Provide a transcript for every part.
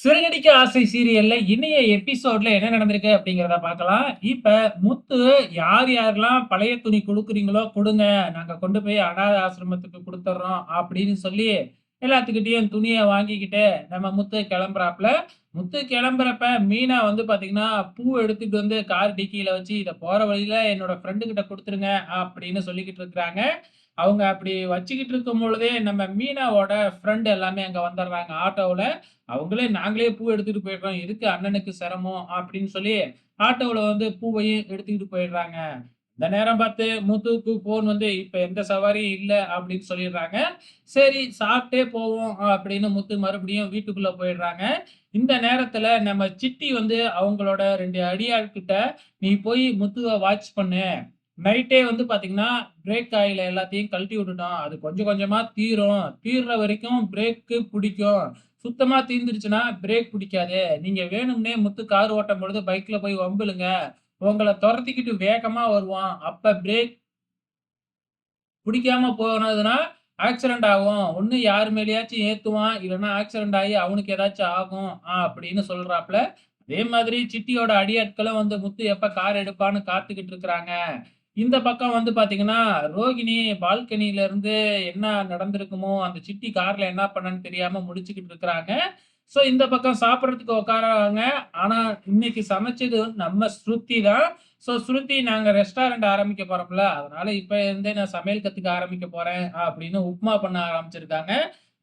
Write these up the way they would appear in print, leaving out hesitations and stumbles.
சிறகடிக்க ஆசை சீரியல்ல இன்னைய எபிசோட்ல என்ன நடந்திருக்கு அப்படிங்கிறத பார்க்கலாம். இப்ப முத்து யார் யாரெல்லாம் பழைய துணி குடுக்குறீங்களோ குடுங்க. நாங்க கொண்டு போய் அனாதை ஆசிரமத்துக்கு குடுத்துர்றோம் அப்படின்னு சொல்லி எல்லாத்துக்கிட்டயும் துணிய வாங்கிக்கிட்டு நம்ம முத்து கிளம்புறாப்புல. முத்து கிளம்புறப்ப மீனா வந்து பார்த்தீங்கன்னா, பூ எடுத்துட்டு வந்து கார் டிக்கில வச்சு இத போற வழியில என்னோட ஃப்ரெண்டு கிட்ட குடுத்துருங்க அப்படின்னு சொல்லிக்கிட்டு இருக்கிறாங்க. அவங்க அப்படி வச்சுக்கிட்டு இருக்கும் பொழுதே நம்ம மீனாவோட ஃப்ரெண்ட் எல்லாமே அங்க வந்துடுறாங்க ஆட்டோவுல. அவங்களே நாங்களே பூ எடுத்துட்டு போயிடுறோம். எதுக்கு அண்ணனுக்கு சிரமம் அப்படின்னு சொல்லி, ஆட்டோவுல வந்து பூவையும் எடுத்துக்கிட்டு போயிடுறாங்க. இந்த நேரம் பார்த்து முத்துவுக்கு ஃபோன் வந்து, "இப்ப எந்த சவாரியும் இல்ல" அப்படின்னு சொல்லிடுறாங்க. சரி சாப்பிட்டே போவோம் அப்படின்னு முத்து மறுபடியும் வீட்டுக்குள்ள போயிடுறாங்க. இந்த நேரத்துல நம்ம சிட்டி வந்து அவங்களோட 2 அடியாட்கிட்ட, "நீ போய் முத்துவ வாட்ச் பண்ணு. நைட்டே வந்து பார்த்தீங்கன்னா, பிரேக் ஆயில எல்லாத்தையும் கழட்டி விட்டுட்டோம். அது கொஞ்சம் கொஞ்சமா தீரும். தீர்ற வரைக்கும் பிரேக்கு புடிக்கும். சுத்தமா தீர்ந்துருச்சுன்னா பிரேக் பிடிக்காது. நீங்க வேணும்னே முத்து கார் ஓட்டும்பொழுது பைக்ல போய் வம்பிழுங்க. உங்கள தொரத்திக்கிட்டு வேகமா வருவான். அப்ப பிரேக் பிடிக்காம போனதுன்னா ஆக்சிடென்ட் ஆகும். ஒண்ணு யார் மேலயாச்சும் ஏத்துவான். இல்லன்னா ஆக்சிடென்ட் ஆகி அவனுக்கு ஏதாச்சும் ஆகும். அப்படின்னு சொல்றாப்ல. அதே மாதிரி சிட்டியோட அடியாட்களும் வந்து முத்து எப்ப கார் எடுப்பான்னு காத்துக்கிட்டு இருக்கிறாங்க. இந்த பக்கம் வந்து பார்த்தீங்கன்னா, ரோகிணி பால்கனியில இருந்து என்ன நடந்திருக்குமோ, அந்த சிட்டி கார்ல என்ன பண்ணன்னு தெரியாம முழிச்சுக்கிட்டு இருக்கிறாங்க. ஸோ இந்த பக்கம் சாப்பிடறதுக்கு உட்காராங்க. ஆனா, இன்னைக்கு சமைச்சது வந்து நம்ம ஸ்ருதி தான். ஸோ ஸ்ருதி நாங்க ரெஸ்டாரண்ட் ஆரம்பிக்க போறோம்ல, அதனால இப்ப இருந்தே நான் சமையல் கத்துக்க ஆரம்பிக்க போறேன் அப்படின்னு உப்மா பண்ண ஆரம்பிச்சிருக்காங்க.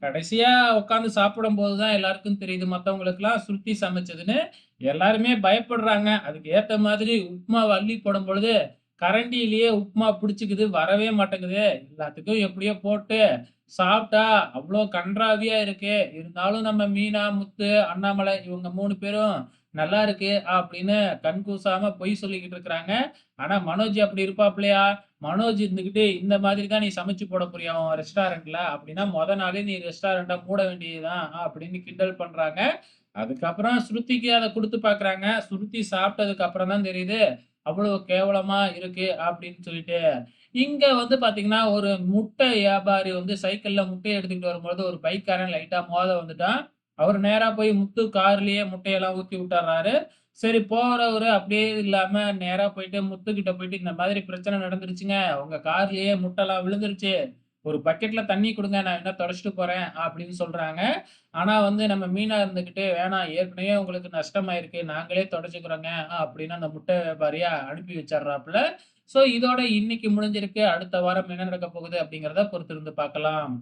கடைசியா உட்கார்ந்து சாப்பிடும்போது தான் எல்லாருக்கும் தெரியுது மத்தவங்களுக்கெல்லாம் ஸ்ருதி சமைச்சதுன்னு. எல்லாருமே பயப்படுறாங்க. அதுக்கு ஏத்த மாதிரி உப்மாவ அள்ளி போடும்பொழுது கரண்டியிலேயே உப்புமா பிடிச்சுக்குது. வரவே மாட்டேங்குது. எல்லாத்துக்கும் எப்படியோ போட்டு சாப்பிட்டா அவ்ளோ கண்றாவியா இருக்கு. இருந்தாலும் நம்ம மீனா, முத்து, அண்ணாமலை இவங்க 3 பேரும் நல்லா இருக்கு அப்படின்னு கண் கூசாம பொய் சொல்லிக்கிட்டு இருக்கிறாங்க. ஆனா மனோஜ் அப்படி இருப்பாப்லயா? மனோஜ் இருந்துகிட்டு இந்த மாதிரி தான் நீ சமைச்சு போட போறியா உன் ரெஸ்டாரண்ட்ல? அப்படின்னா மொத நாளே நீ ரெஸ்டாரண்ட்ட மூட வேண்டியது தான் அப்படின்னு கிண்டல் பண்றாங்க. அதுக்கப்புறம் ஸ்ருதிக்கு அத குடுத்து பார்க்குறாங்க. ஸ்ருதி சாப்பிட்டதுக்கு அப்புறம் தான் தெரியுது. அவ்வளவு கேவலமா இருக்கு அப்படின்னு சொல்லிட்டு. இங்க வந்து பார்த்தீங்கன்னா, ஒரு முட்டை வியாபாரி வந்து சைக்கிள்ல முட்டைய எடுத்துக்கிட்டு வரும்பொழுது, ஒரு பைக்காரன் லைட்டா மோத வந்துட்டான். அவரு நேரா போய் முத்து கார்லயே முட்டையெல்லாம் ஊத்தி விட்டுர்றாரு. சரி போறவரு அப்படியே இல்லாம நேரா போயிட்டு முத்துக்கிட்ட போயிட்டு, "இந்த மாதிரி பிரச்சனை நடந்துருச்சுங்க. உங்க கார்லயே முட்டைலாம் விழுந்துருச்சு. ஒரு பக்கெட்ல தண்ணி குடுங்க. நான் வேணா தொடச்சுட்டு போறேன்" அப்படின்னு சொல்றாங்க. ஆனா வந்து நம்ம மீனா இருந்துகிட்டு, "வேணாம் ஏற்கனவே உங்களுக்கு நஷ்டமாயிருக்கு. நாங்களே தொடச்சுக்கிறோங்க" அப்படின்னு அந்த முட்டை வியாபாரிய அனுப்பி வச்சர்றாப்புல. ஸோ இதோட இன்னைக்கு முடிஞ்சிருக்கு. அடுத்த வாரம் என்ன நடக்கப் போகுது அப்படிங்கிறத பொறுத்திருந்து பார்க்கலாம்.